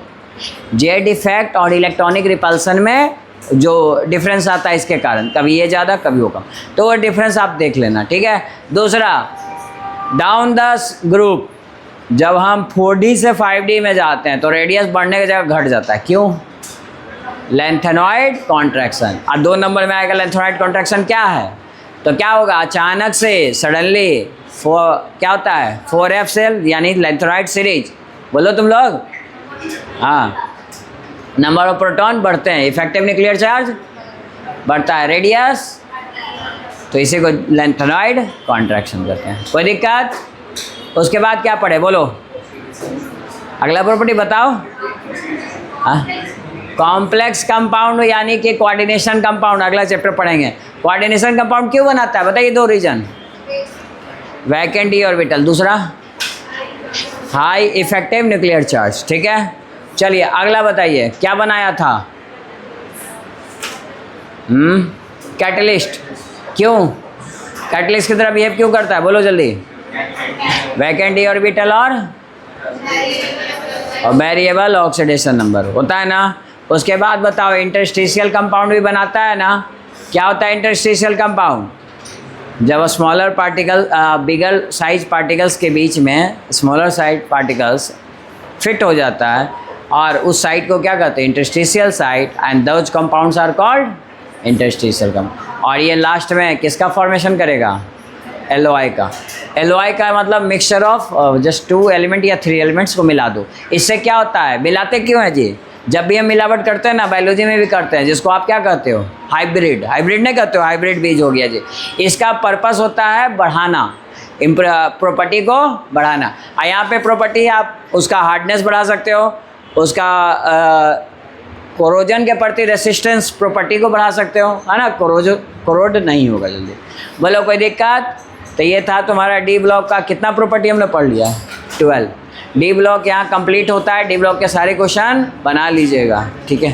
S1: जेड इफेक्ट और इलेक्ट्रॉनिक रिपल्सन में जो डिफरेंस आता है, इसके कारण कभी ये ज़्यादा कभी वो कम, तो वो डिफरेंस आप देख लेना, ठीक है। दूसरा, डाउन द ग्रुप, जब हम 4D से 5D में जाते हैं तो रेडियस बढ़ने की जगह घट जाता है। क्यों? Lanthanoid contraction. और 2 नंबर में आएगा लेंथेनॉइड कॉन्ट्रैक्शन क्या है? तो क्या होगा? अचानक से सडनली क्या होता है? 4F सेल, यानी लेंथेनॉइड सीरीज। बोलो तुम लोग। हाँ, नंबर ऑफ प्रोटॉन बढ़ते हैं, इफेक्टिव न्यूक्लियर चार्ज बढ़ता है, रेडियस, तो इसी को लेंथेनॉइड कॉन्ट्रैक्शन कहते हैं। कोई दिक्कत? उसके बाद क्या पढ़े बोलो? अगला प्रॉपर्टी बताओ। हाँ, कॉम्प्लेक्स कंपाउंड यानी कि कोऑर्डिनेशन कंपाउंड, अगला चैप्टर पढ़ेंगे। कोऑर्डिनेशन कंपाउंड क्यों बनाता है बताइए? 2 रीजन, वैकेंट डी ऑर्बिटल, दूसरा हाई इफेक्टिव न्यूक्लियर चार्ज, ठीक है। चलिए अगला बताइए, क्या बनाया था? कैटलिस्ट। क्यों? कैटलिस्ट की तरह बिहेव क्यों करता है बोलो जल्दी? वैकेंट डी ऑर्बिटल और वेरिएबल ऑक्सीडेशन नंबर होता है ना। उसके बाद बताओ, इंटरस्टिशियल कंपाउंड भी बनाता है ना। क्या होता है इंटरस्टिशियल कंपाउंड? जब smaller particle bigger size particles के बीच में स्मॉलर साइज पार्टिकल्स फिट हो जाता है, और उस साइट को क्या कहते हैं? Interstitial site, and those compounds are called interstitial compound. और ये लास्ट में किसका फॉर्मेशन करेगा? LOI का। LOI का मतलब मिक्सचर ऑफ जस्ट 2 एलिमेंट या 3 एलिमेंट्स को मिला दो। इससे क्या होता है? मिलाते क्यों हैं जी? जब भी हम मिलावट करते हैं ना, बायोलॉजी में भी करते हैं, जिसको आप क्या कहते हो? हाइब्रिड। हाइब्रिड नहीं कहते हो, हाइब्रिड बीज हो गया जी। इसका पर्पस होता है बढ़ाना, प्रॉपर्टी को बढ़ाना। यहाँ पे प्रॉपर्टी आप उसका हार्डनेस बढ़ा सकते हो, उसका कोरोजन के प्रति रेसिस्टेंस प्रॉपर्टी को बढ़ा सकते हो, है ना। कोरोड नहीं होगा जल्दी। बोलो कोई दिक्कत? तो ये था तुम्हारा डी ब्लॉक का। कितना प्रॉपर्टी हमने पढ़ लिया? 12। डी ब्लॉक यहाँ कंप्लीट होता है। डी ब्लॉक के सारे क्वेश्चन बना लीजिएगा, ठीक है।